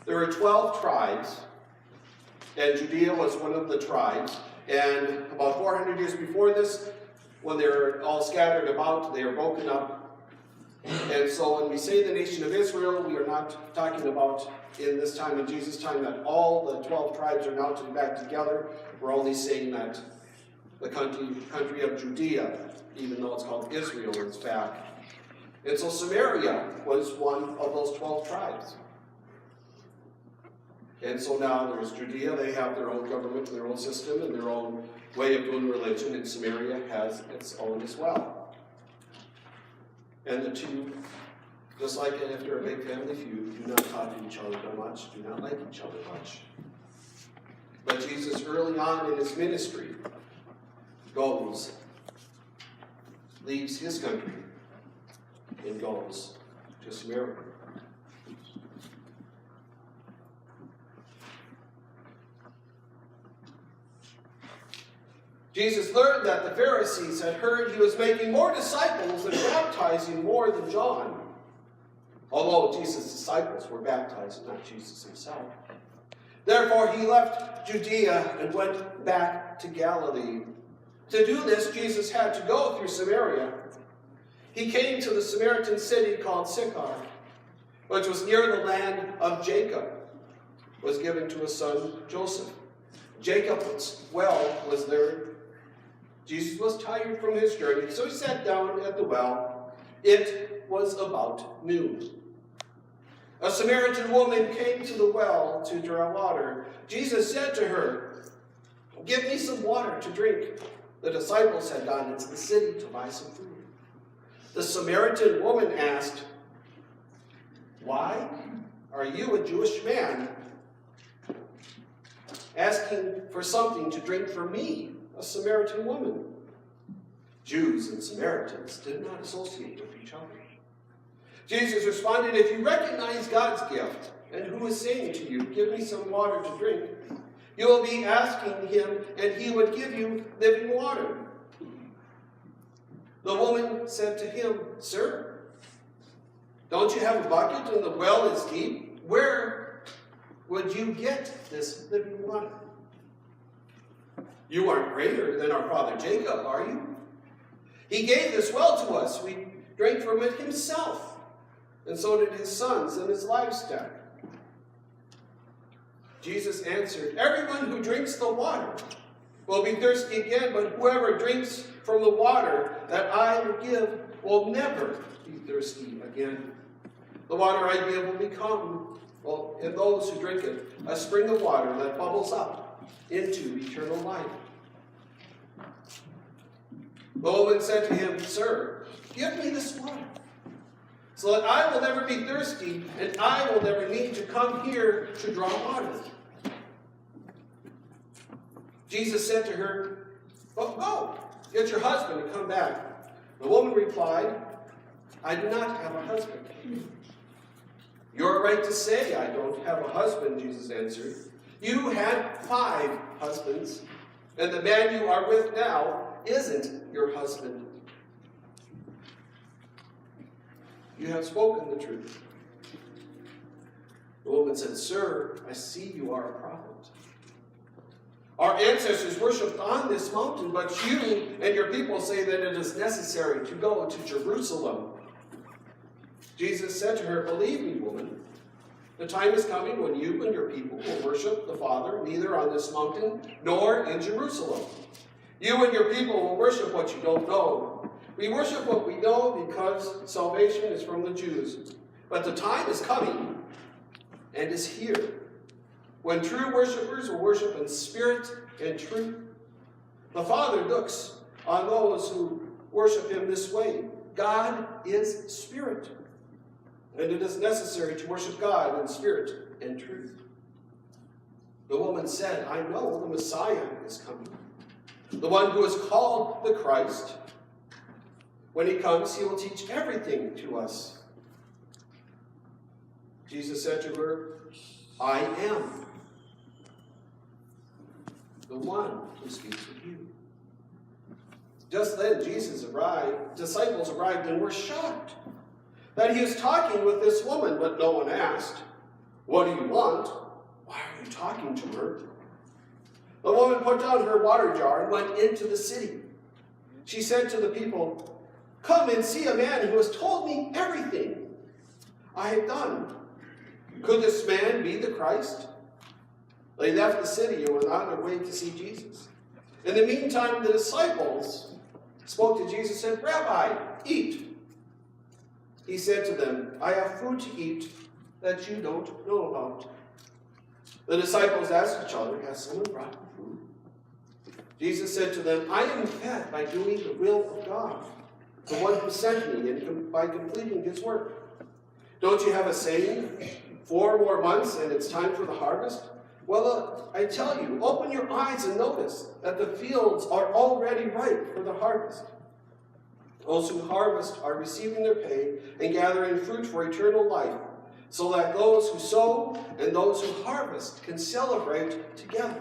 There were 12 tribes, and Judea was one of the tribes. And about 400 years before this, when they were all scattered about, they were broken up. And so when we say the nation of Israel, we are not talking about in this time, in Jesus' time, that all the 12 tribes are now back together. We're only saying that the country of Judea, even though it's called Israel, is back. And so Samaria was one of those 12 tribes. And so now there's Judea. They have their own government, their own system, and their own way of doing religion, and Samaria has its own as well. And the two, just like after a big family feud, do not talk to each other much, do not like each other much. But Jesus, early on in his ministry, leaves his country, and goes to Samaria. Jesus learned that the Pharisees had heard he was making more disciples and baptizing more than John. Although Jesus' disciples were baptized, not Jesus himself. Therefore he left Judea and went back to Galilee. To do this, Jesus had to go through Samaria. He came to the Samaritan city called Sychar, which was near the land of Jacob, was given to his son Joseph. Jacob's well was there. Jesus was tired from his journey, so he sat down at the well. It was about noon. A Samaritan woman came to the well to draw water. Jesus said to her, "Give me some water to drink." The disciples had gone into the city to buy some food. The Samaritan woman asked, "Why are you, a Jewish man, asking for something to drink for me, a Samaritan woman?" Jews and Samaritans did not associate with each other. Jesus responded, "If you recognize God's gift and who is saying to you, 'Give me some water to drink,' you will be asking him, and he would give you living water." The woman said to him, "Sir, don't you have a bucket and the well is deep? Where would you get this living water? You aren't greater than our father Jacob, are you? He gave this well to us. We drank from it himself, and so did his sons and his livestock." Jesus answered, "Everyone who drinks the water will be thirsty again, but whoever drinks from the water that I will give will never be thirsty again. The water I give will become, in those who drink it, a spring of water that bubbles up into eternal life." The woman said to him, "Sir, give me this water, so that I will never be thirsty, and I will never need to come here to draw water." Jesus said to her, "Well, go, get your husband and come back." The woman replied, "I do not have a husband." "You're right to say I don't have a husband," Jesus answered. "You had 5 husbands, and the man you are with now isn't your husband. You have spoken the truth." The woman said, "Sir, I see you are a prophet. Our ancestors worshipped on this mountain, but you and your people say that it is necessary to go to Jerusalem." Jesus said to her, "Believe me, woman, the time is coming when you and your people will worship the Father neither on this mountain nor in Jerusalem. You and your people will worship what you don't know. We worship what we know because salvation is from the Jews. But the time is coming and is here when true worshipers will worship in spirit and truth. The Father looks on those who worship him this way. God is spirit, and it is necessary to worship God in spirit and truth." The woman said, "I know the Messiah is coming, the one who is called the Christ. When he comes, he will teach everything to us." Jesus said to her, "I am the one who speaks with you." Just then disciples arrived and were shocked that he was talking with this woman, but no one asked, What do you want? Why are you talking to her? The woman put down her water jar and went into the city. She said to the people, "Come and see a man who has told me everything I have done. Could this man be the Christ?" They left the city and went on their way to see Jesus. In the meantime, the disciples spoke to Jesus and said, "Rabbi, eat." He said to them, "I have food to eat that you don't know about." The disciples asked each other, "Has someone brought you food?" Jesus said to them, "I am fed by doing the will of God, the one who sent me, and by completing his work. Don't you have a saying, 4 more months and it's time for the harvest? Well, I tell you, open your eyes and notice that the fields are already ripe for the harvest. Those who harvest are receiving their pay and gathering fruit for eternal life, so that those who sow and those who harvest can celebrate together.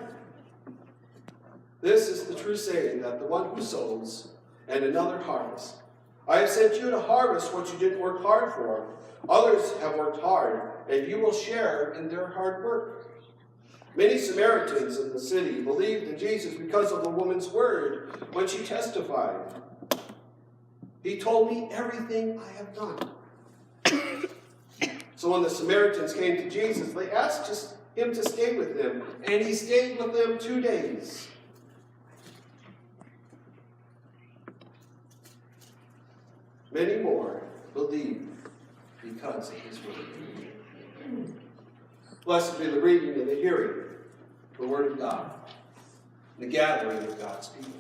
This is the true saying, that the one who sows and another harvests. I have sent you to harvest what you didn't work hard for. Others have worked hard, and you will share in their hard work." Many Samaritans in the city believed in Jesus because of the woman's word when she testified, "He told me everything I have done." So when the Samaritans came to Jesus, they asked him to stay with them, and he stayed with them 2 days. Many more believed because of his word. Blessed be the reading and the hearing, the word of God, the gathering of God's people.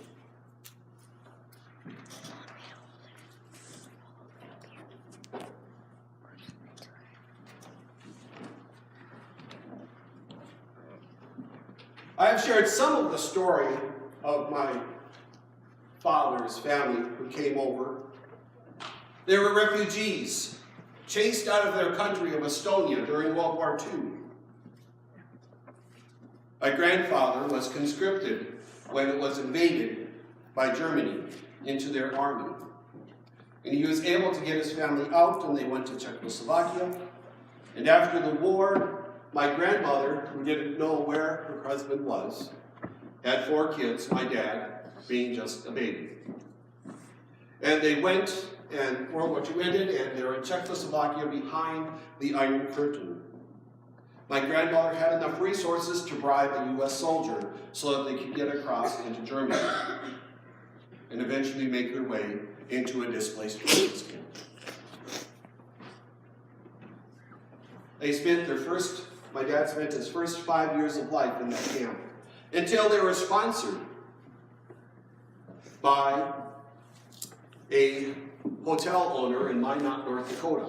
I have shared some of the story of my father's family who came over. They were refugees, chased out of their country of Estonia during World War II. My grandfather was conscripted when it was invaded by Germany into their army. And he was able to get his family out, and they went to Czechoslovakia. And after the war, my grandmother, who didn't know where her husband was, had 4 kids, my dad being just a baby. And they went, and World War II ended, and they were in Czechoslovakia behind the Iron Curtain. My grandmother had enough resources to bribe a U.S. soldier so that they could get across into Germany and eventually make their way into a displaced persons camp. My dad spent his first 5 years of life in that camp until they were sponsored by a hotel owner in Minot, North Dakota,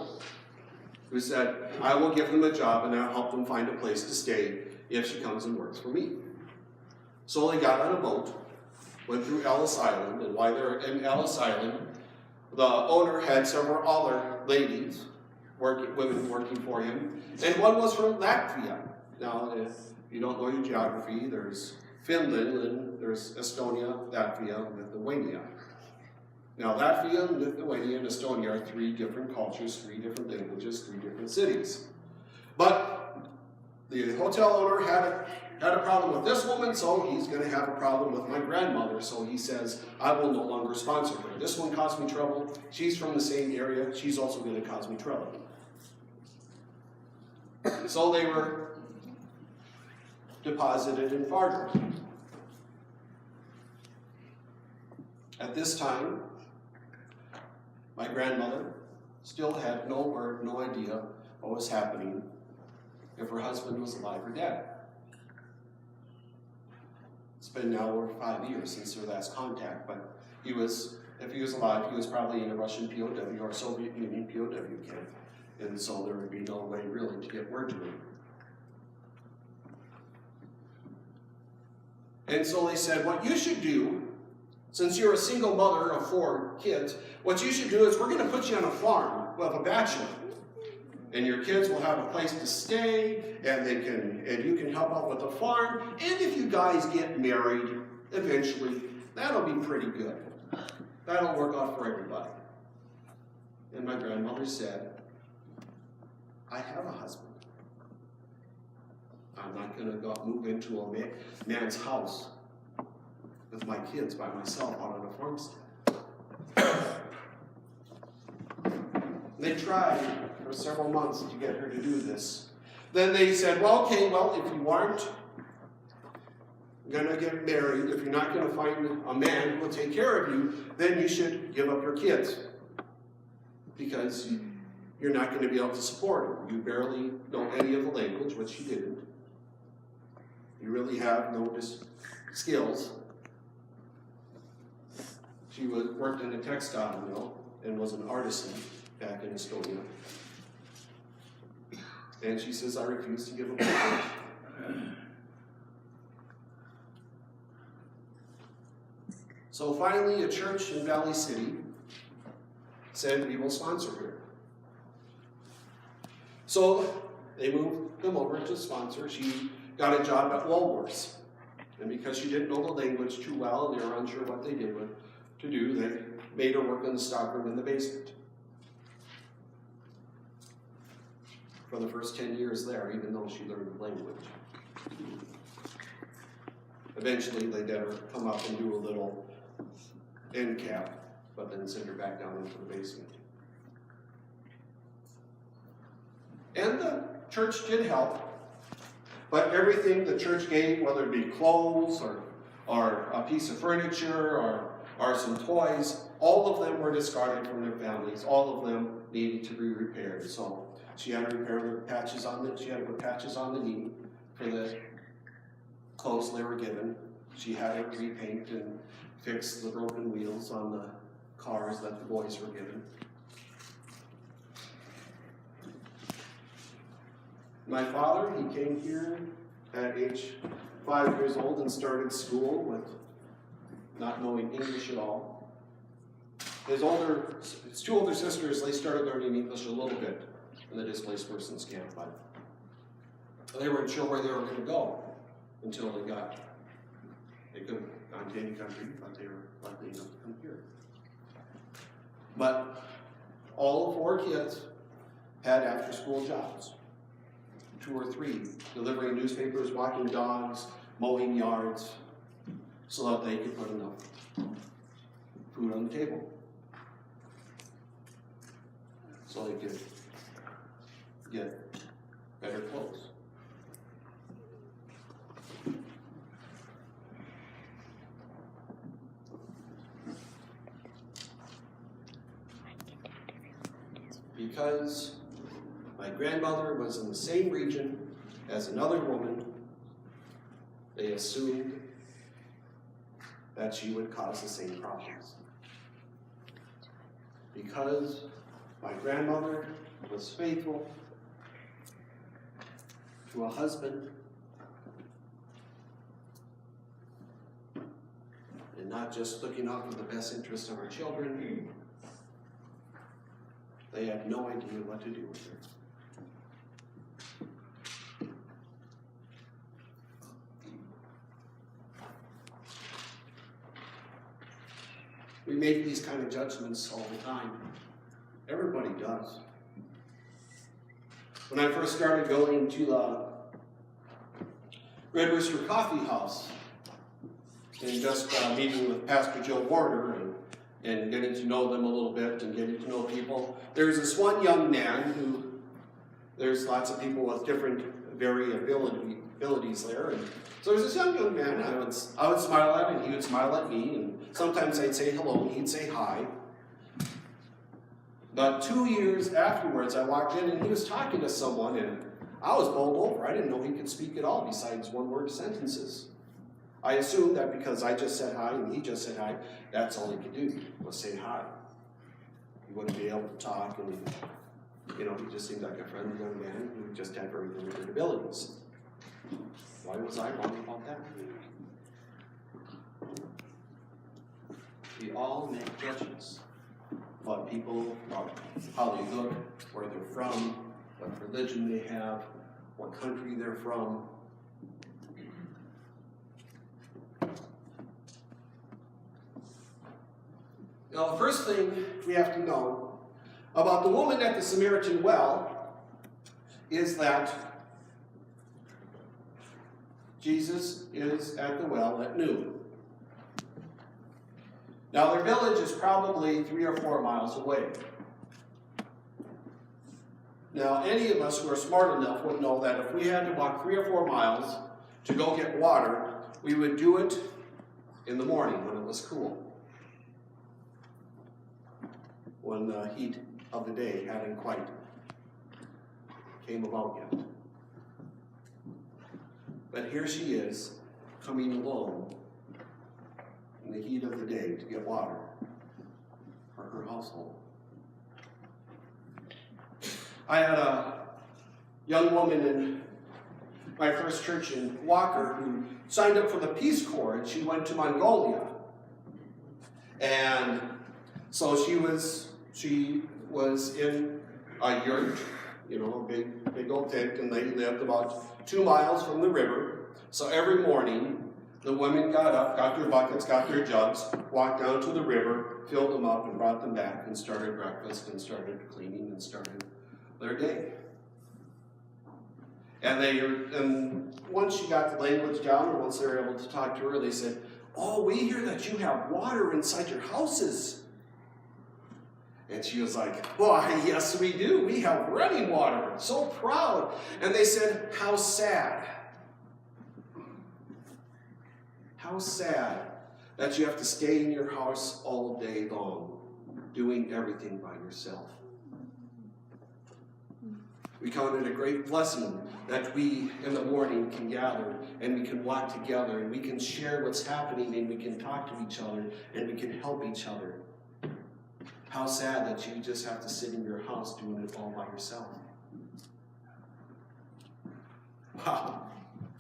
who said, "I will give them a job and I'll help them find a place to stay if she comes and works for me." So they got on a boat, went through Ellis Island, and while they're in Ellis Island, the owner had several other ladies, women working for him, and one was from Latvia. Now, if you don't know your geography, there's Finland, and there's Estonia, Latvia, and Lithuania. Now, Latvia, Lithuania, and Estonia are 3 different cultures, 3 different languages, 3 different cities. But the hotel owner had a problem with this woman, so he's going to have a problem with my grandmother. So he says, "I will no longer sponsor her. This one caused me trouble. She's from the same area. She's also going to cause me trouble." So they were deposited in Fargo. At this time, my grandmother still had no word, no idea what was happening, if her husband was alive or dead. It's been now over 5 years since their last contact, but if he was alive, he was probably in a Russian POW or Soviet Union POW camp, and so there would be no way really to get word to him. And so they said, "What you should do, since you're a single mother of 4 kids, what you should do is we're going to put you on a farm with a bachelor. And your kids will have a place to stay, and you can help out with the farm. And if you guys get married eventually, that'll be pretty good. That'll work out for everybody." And my grandmother said, "I have a husband. not going to move into a man's house with my kids by myself out on a farmstead. They tried for several months to get her to do this. Then they said, well, okay, well, if you aren't going to get married, if you're not going to find a man who will take care of you, then you should give up your kids. Because you're not going to be able to support them. You barely know any of the language, which she didn't. You really have no skills. She worked in a textile mill and was an artisan back in Estonia. And she says, I refuse to give up my kids. So finally, a church in Valley City said, we will sponsor her. So they moved them over to sponsor. She got a job at Woolworths. And because she didn't know the language too well, and they were unsure what they did to do, they made her work in the stockroom in the basement. For the first 10 years there, even though she learned the language. Eventually, they let her come up and do a little end cap, but then send her back down into the basement. And the church did help, but everything the church gave, whether it be clothes or a piece of furniture or some toys, all of them were discarded from their families. All of them needed to be repaired. So she had to repair the patches on the, she had to put patches on the knee for the clothes they were given. She had to repaint and fix the broken wheels on the cars that the boys were given. My father, he came here at age 5 years old and started school with not knowing English at all. His two older sisters, they started learning English a little bit in the displaced persons camp, but they weren't sure where they were going to go until they could have gone to any country, but they were lucky enough to come here. But all 4 kids had after-school jobs. 2 or 3, delivering newspapers, walking dogs, mowing yards, so that they could put enough food on the table. So they could get better clothes. Because my grandmother was in the same region as another woman, they assumed that she would cause the same problems. Because my grandmother was faithful to a husband and not just looking out for the best interest of her children, they had no idea what to do with her. We make these kind of judgments all the time. Everybody does. When I first started going to the Red Rooster Coffee House and just meeting with Pastor Joe Warner and getting to know them a little bit and getting to know people, there's this one young man who, there's lots of people with different abilities there, and so there's this young man. I would smile at him, and he would smile at me, and sometimes I'd say hello, and he'd say hi. But 2 years afterwards, I walked in, and he was talking to someone, and I was bowled over. I didn't know he could speak at all besides one-word sentences. I assumed that because I just said hi and he just said hi, that's all he could do, was say hi. He wouldn't be able to talk, and he just seemed like a friendly young man who just had very limited abilities. Why was I wrong about that? We all make judgments about people, about how they look, where they're from, what religion they have, what country they're from. Now, the first thing we have to know about the woman at the Samaritan well is that Jesus is at the well at noon. Now their village is probably 3 or 4 miles away. Now any of us who are smart enough would know that if we had to walk 3 or 4 miles to go get water, we would do it in the morning when it was cool, when the heat of the day hadn't quite came about yet. But here she is, coming alone in the heat of the day to get water for her household. I had a young woman in my first church in Walker who signed up for the Peace Corps, and she went to Mongolia. And so she was in a yurt, a big old tent, and they lived about 2 miles from the river. So every morning, the women got up, got their buckets, got their jugs, walked down to the river, filled them up, and brought them back, and started breakfast, and started cleaning, and started their day. And once she got the language down, or once they were able to talk to her, they said, "Oh, we hear that you have water inside your houses." And she was like, "Why, yes, we do. We have running water. So proud." And they said, "How sad. How sad that you have to stay in your house all day long, doing everything by yourself." We count it a great blessing that we in the morning can gather and we can walk together and we can share what's happening and we can talk to each other and we can help each other. How sad that you just have to sit in your house doing it all by yourself. Wow,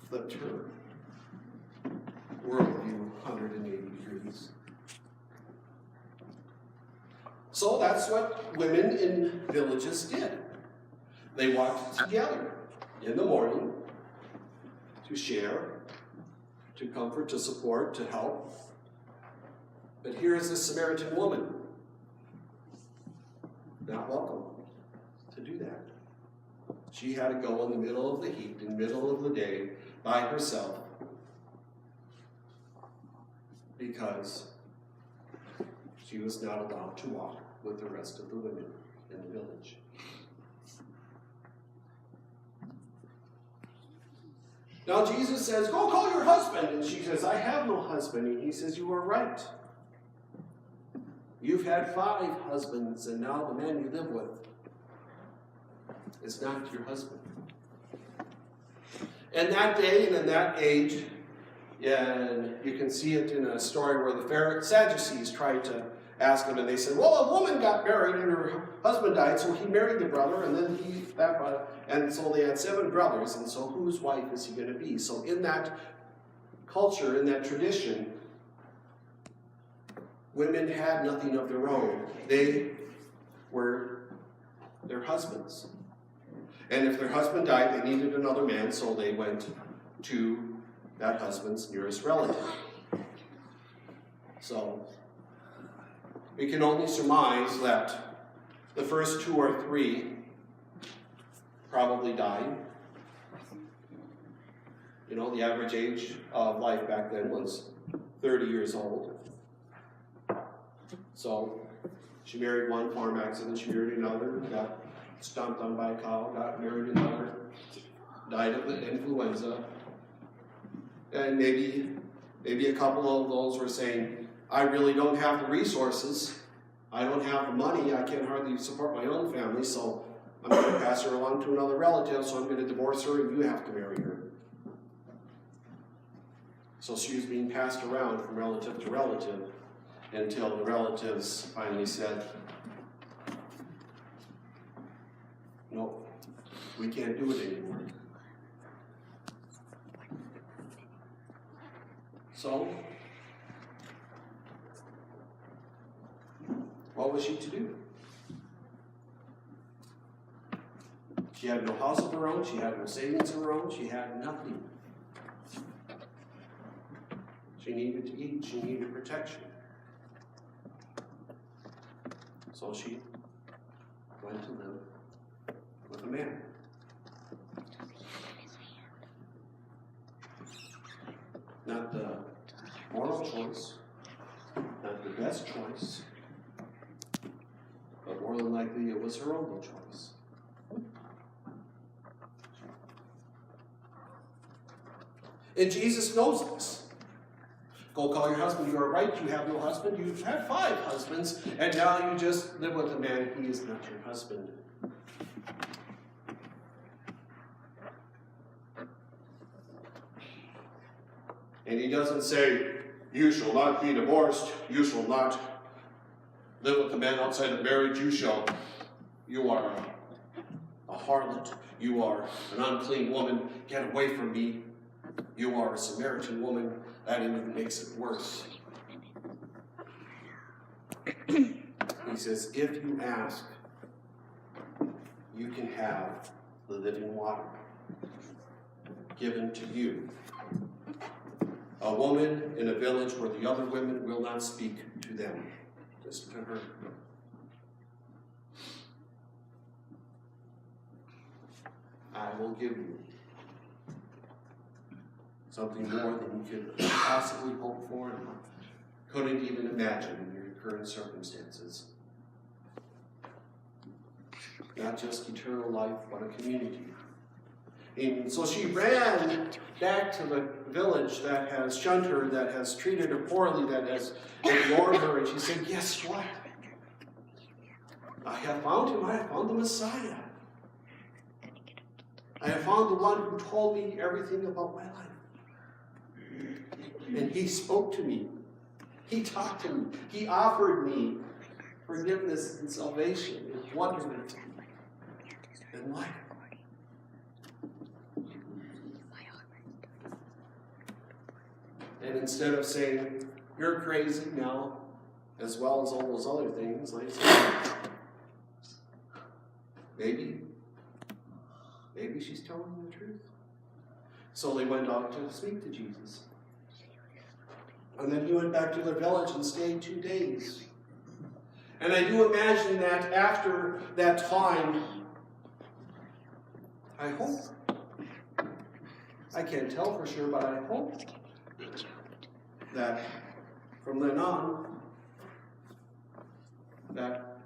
flipped her worldview 180 degrees. So that's what women in villages did. They walked together in the morning to share, to comfort, to support, to help. But here is this Samaritan woman, not welcome to do that. She had to go in the middle of the heat, in the middle of the day, by herself, because she was not allowed to walk with the rest of the women in the village. Now Jesus says, "Go call your husband." And she says, "I have no husband." And he says, "You are right. You've had 5 husbands, and now the man you live with is not your husband." In that day and in that age, and you can see it in a story where the Sadducees tried to ask him, and they said, "Well, a woman got married and her husband died, so he married the brother, and then and so they had 7 brothers, and so whose wife is he going to be?" So in that culture, in that tradition, women had nothing of their own. They were their husbands. And if their husband died, they needed another man, so they went to that husband's nearest relative. So we can only surmise that the first 2 or 3 probably died. The average age of life back then was 30 years old. So she married one, farm accident, she married another, got stomped on by a cow, got married another, died of the influenza. And maybe a couple of those were saying, "I really don't have the resources, I don't have the money, I can't hardly support my own family, so I'm going to pass her along to another relative, so I'm going to divorce her and you have to marry her." So she was being passed around from relative to relative until the relatives finally said, "No, we can't do it anymore." So, what was she to do? She had no house of her own, she had no savings of her own, she had nothing. She needed to eat, she needed protection. So she went to live with a man. Not the moral choice, not the best choice, but more than likely it was her only choice. And Jesus knows this. Go call your husband. You are right, you have no husband. You've had 5 husbands, and now you just live with a man. He is not your husband. And he doesn't say, you shall not be divorced. You shall not live with a man outside of marriage. You are a harlot. You are an unclean woman. Get away from me. You are a Samaritan woman. That even makes it worse. He says, if you ask, you can have the living water given to you. A woman in a village where the other women will not speak to them, just to her. I will give you something more than you could possibly hope for and couldn't even imagine in your current circumstances. Not just eternal life, but a community. And so she ran back to the village that has shunned her, that has treated her poorly, that has ignored her, and she said, guess what? I have found him. I have found the Messiah. I have found the one who told me everything about my life. And he spoke to me. He talked to me. He offered me forgiveness and salvation and wonderment and life. And instead of saying, you're crazy now, as well as all those other things, like maybe she's telling the truth. So they went out to speak to Jesus. And then he went back to their village and stayed 2 days. And I do imagine that after that time, I hope, I can't tell for sure, but I hope that from then on, that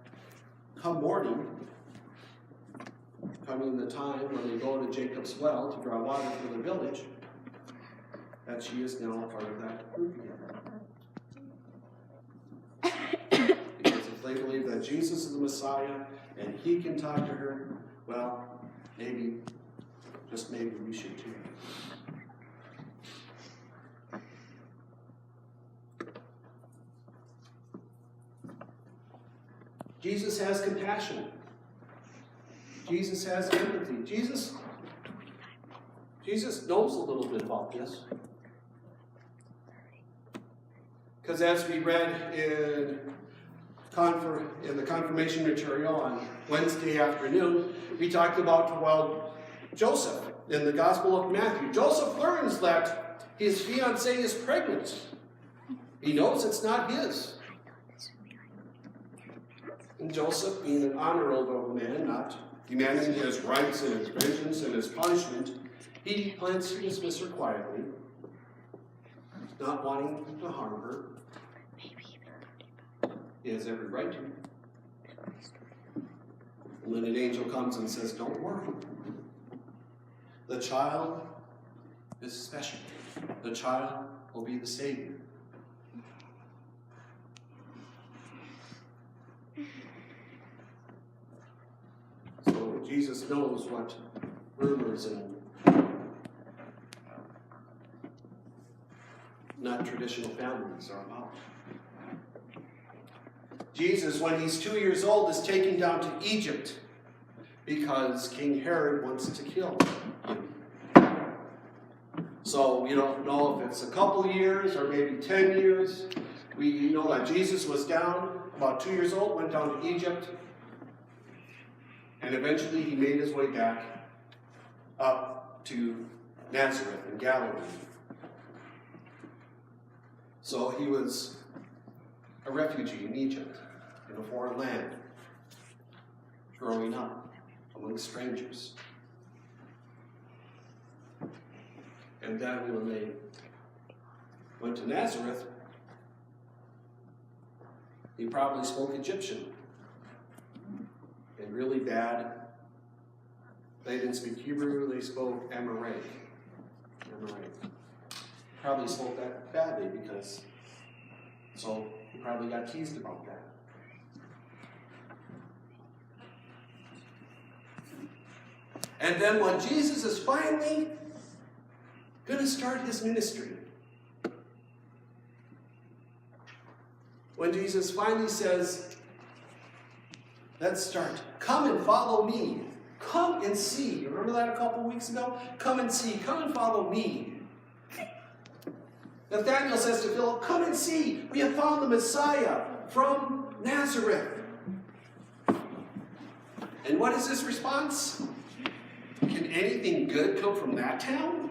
come morning, coming the time when they go to Jacob's well to draw water for the village, that she is now a part of that group again. Because if they believe that Jesus is the Messiah and he can talk to her, well, maybe, just maybe we should too. Jesus has compassion. Jesus has empathy. Jesus knows a little bit about this. Because as we read in the confirmation material on Wednesday afternoon, we talked about, Joseph in the Gospel of Matthew. Joseph learns that his fiancée is pregnant. He knows it's not his. And Joseph, being an honorable man, not demanding his rights and his vengeance and his punishment, he plans to dismiss her quietly, not wanting to harm her. He has every right to. And then an angel comes and says, don't worry. The child is special. The child will be the Savior. So Jesus knows what rumors and not traditional families are about. Jesus, when he's 2 years old, is taken down to Egypt because King Herod wants to kill him. So we don't know if it's a couple years or maybe 10 years. We know that Jesus was down, about 2 years old, went down to Egypt, and eventually he made his way back up to Nazareth in Galilee. So he was a refugee in Egypt, in a foreign land, growing up among strangers. And then when they went to Nazareth, he probably spoke Egyptian. And really bad. They didn't speak Hebrew, they spoke Amoraic. Probably spoke that badly so he probably got teased about that. And then when Jesus is finally going to start his ministry, when Jesus finally says, let's start. Come and follow me. Come and see. You remember that a couple weeks ago? Come and see. Come and follow me. Nathanael says to Philip, come and see. We have found the Messiah from Nazareth. And what is his response? Can anything good come from that town?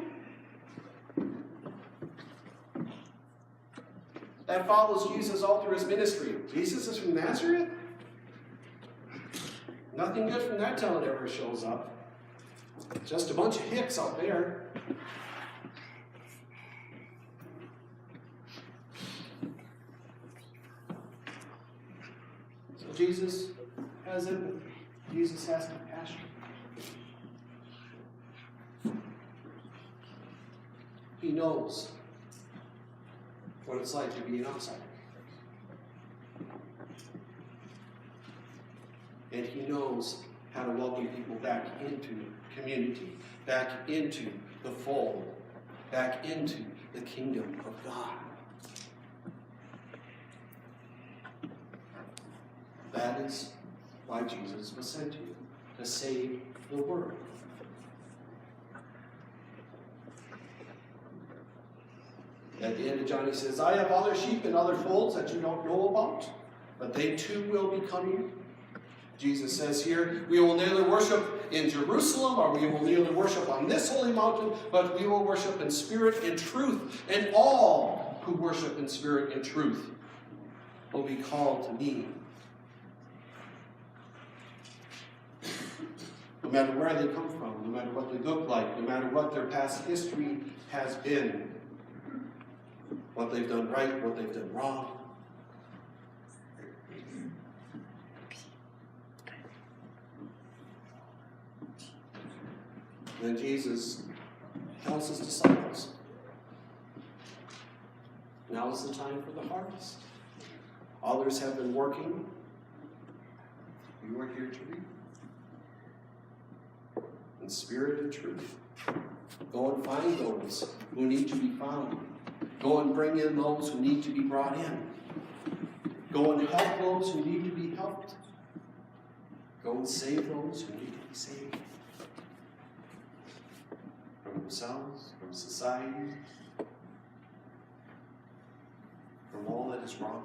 That follows Jesus all through his ministry. Jesus is from Nazareth? Nothing good from that town ever shows up. Just a bunch of hicks out there. So Jesus has empathy. Jesus has compassion. He knows what it's like to be an outsider. And he knows how to welcome people back into community, back into the fold, back into the kingdom of God. That is why Jesus was sent to you, to save the world. At the end of John, he says, I have other sheep and other folds that you don't know about, but they too will be coming. Jesus says here, we will neither worship in Jerusalem or we will neither worship on this holy mountain, but we will worship in spirit and truth. And all who worship in spirit and truth will be called to me. No matter where they come from, no matter what they look like, no matter what their past history has been, what they've done right, what they've done wrong. Then Jesus tells his disciples, now is the time for the harvest. Others have been working. You are here to reap. In spirit and truth. Go and find those who need to be found. Go and bring in those who need to be brought in. Go and help those who need to be helped. Go and save those who need to be saved. From themselves, from society, from all that is wrong.